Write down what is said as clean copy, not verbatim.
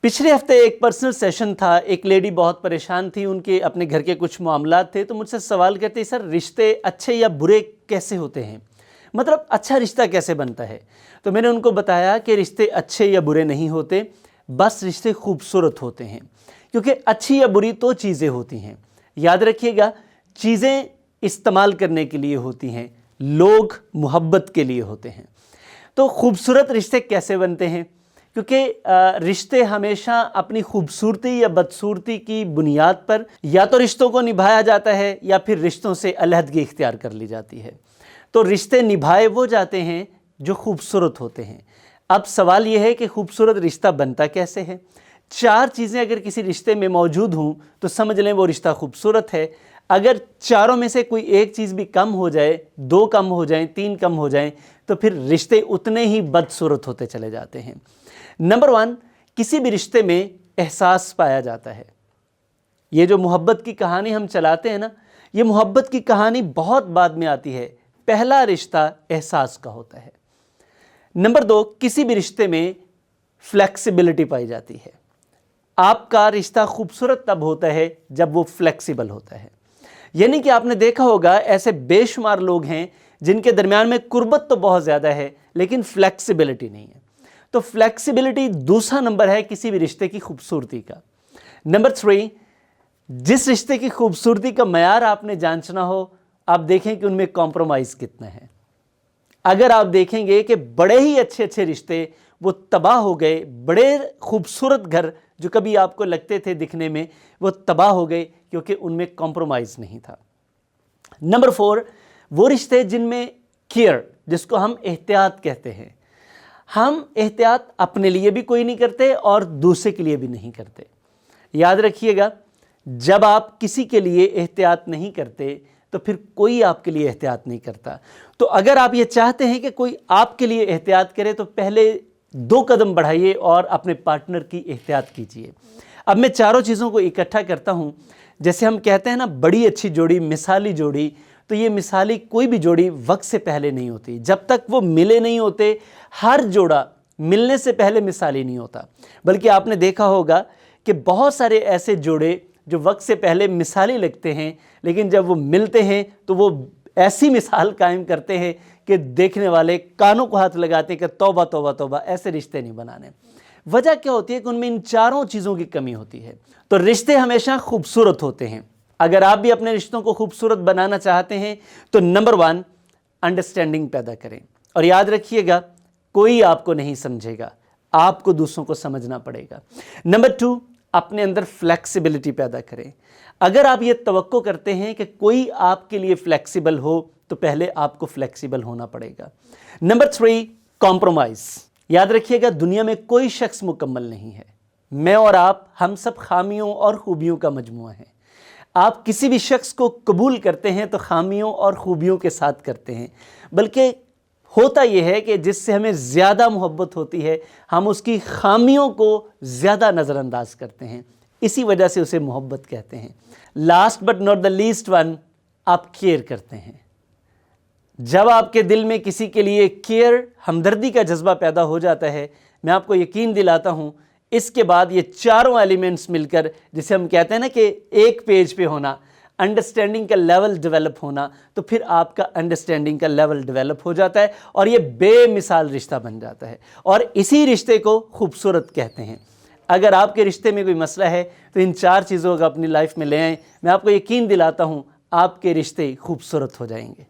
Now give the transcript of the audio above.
पिछले हफ्ते एक पर्सनल सेशन था, एक लेडी बहुत परेशान थी, उनके अपने घर के कुछ मामलात थे, तो मुझसे सवाल करते सर रिश्ते अच्छे या बुरे कैसे होते हैं, मतलब अच्छा रिश्ता कैसे बनता है। तो मैंने उनको बताया कि रिश्ते अच्छे या बुरे नहीं होते, बस रिश्ते खूबसूरत होते हैं, क्योंकि अच्छी या बुरी तो चीज़ें होती हैं। याद रखिएगा, चीज़ें इस्तेमाल करने के लिए होती हैं, लोग मोहब्बत के लिए होते हैं। तो खूबसूरत रिश्ते कैसे बनते हैं? क्योंकि रिश्ते हमेशा अपनी खूबसूरती या बदसूरती की बुनियाद पर या तो रिश्तों को निभाया जाता है या फिर रिश्तों से अलहदगी इख्तियार कर ली जाती है। तो रिश्ते निभाए वो जाते हैं जो खूबसूरत होते हैं। अब सवाल यह है कि खूबसूरत रिश्ता बनता कैसे है। 4 चीज़ें अगर किसी रिश्ते में मौजूद हों तो समझ लें वो रिश्ता खूबसूरत है। अगर चारों में से कोई एक चीज़ भी कम हो जाए, 2 कम हो जाएं, 3 कम हो जाएं, तो फिर रिश्ते उतने ही बदसूरत होते चले जाते हैं। नंबर 1, किसी भी रिश्ते में एहसास पाया जाता है। ये जो मोहब्बत की कहानी हम चलाते हैं ना, ये मोहब्बत की कहानी बहुत बाद में आती है। पहला रिश्ता एहसास का होता है। नंबर 2, किसी भी रिश्ते में फ्लेक्सिबिलिटी पाई जाती है। आपका रिश्ता खूबसूरत तब होता है जब वो फ्लेक्सिबल होता है। यानी कि आपने देखा होगा ऐसे बेशुमार लोग हैं जिनके दरमियान में कुर्बत तो बहुत ज़्यादा है लेकिन फ्लेक्सिबिलिटी नहीं है। तो फ्लेक्सिबिलिटी दूसरा नंबर है किसी भी रिश्ते की खूबसूरती का। नंबर 3, जिस रिश्ते की खूबसूरती का मयार आपने जांचना हो, आप देखें कि उनमें कॉम्प्रोमाइज़ कितना है। अगर आप देखेंगे कि बड़े ही अच्छे रिश्ते वो तबाह हो गए, बड़े खूबसूरत घर जो कभी आपको लगते थे दिखने में, वो तबाह हो गए क्योंकि उनमें कॉम्प्रोमाइज़ नहीं था। नंबर 4, वो रिश्ते जिनमें केयर, जिसको हम एहतियात कहते हैं। हम एहतियात अपने लिए भी कोई नहीं करते और दूसरे के लिए भी नहीं करते। याद रखिएगा, जब आप किसी के लिए एहतियात नहीं करते तो फिर कोई आपके लिए एहतियात नहीं करता। तो अगर आप ये चाहते हैं कि कोई आपके लिए एहतियात करे तो पहले 2 कदम बढ़ाइए और अपने पार्टनर की एहतियात कीजिए। अब मैं चारों चीज़ों को इकट्ठा करता हूँ। जैसे हम कहते हैं ना, बड़ी अच्छी जोड़ी, मिसाली जोड़ी, तो ये मिसाली कोई भी जोड़ी वक्त से पहले नहीं होती। जब तक वो मिले नहीं होते, हर जोड़ा मिलने से पहले मिसाली नहीं होता। बल्कि आपने देखा होगा कि बहुत सारे ऐसे जोड़े जो वक्त से पहले मिसाली लगते हैं, लेकिन जब वो मिलते हैं तो वो ऐसी मिसाल कायम करते हैं कि देखने वाले कानों को हाथ लगाते हैं कि तौबा तौबा तौबा, ऐसे रिश्ते नहीं बनाने। वजह क्या होती है कि उनमें इन चारों चीज़ों की कमी होती है। तो रिश्ते हमेशा खूबसूरत होते हैं। अगर आप भी अपने रिश्तों को खूबसूरत बनाना चाहते हैं तो नंबर 1, अंडरस्टैंडिंग पैदा करें। और याद रखिएगा, कोई आपको नहीं समझेगा, आपको दूसरों को समझना पड़ेगा। नंबर 2, अपने अंदर फ्लेक्सिबिलिटी पैदा करें। अगर आप ये तवक्को करते हैं कि कोई आपके लिए फ्लेक्सिबल हो तो पहले आपको फ्लेक्सिबल होना पड़ेगा। Number 3, compromise. याद रखिएगा, दुनिया में कोई शख्स मुकम्मल नहीं है। मैं और आप, हम सब खामियों और खूबियों का मजमुआ है। आप किसी भी शख्स को कबूल करते हैं तो खामियों और खूबियों के साथ करते हैं। बल्कि होता यह है कि जिससे हमें ज़्यादा मोहब्बत होती है, हम उसकी खामियों को ज़्यादा नज़रअंदाज करते हैं। इसी वजह से उसे मोहब्बत कहते हैं। Last but not the least one, आप केयर करते हैं। जब आपके दिल में किसी के लिए केयर, हमदर्दी का जज्बा पैदा हो जाता है, मैं आपको यकीन दिलाता हूँ, इसके बाद ये चारों एलिमेंट्स मिलकर, जिसे हम कहते हैं ना कि एक पेज पे होना, अंडरस्टैंडिंग का लेवल डेवलप होना, तो फिर आपका अंडरस्टैंडिंग का लेवल डेवलप हो जाता है और ये बेमिसाल रिश्ता बन जाता है। और इसी रिश्ते को खूबसूरत कहते हैं। अगर आपके रिश्ते में कोई मसला है तो इन 4 चीज़ों को अपनी लाइफ में ले आएँ। मैं आपको यकीन दिलाता हूँ आपके रिश्ते खूबसूरत हो जाएंगे।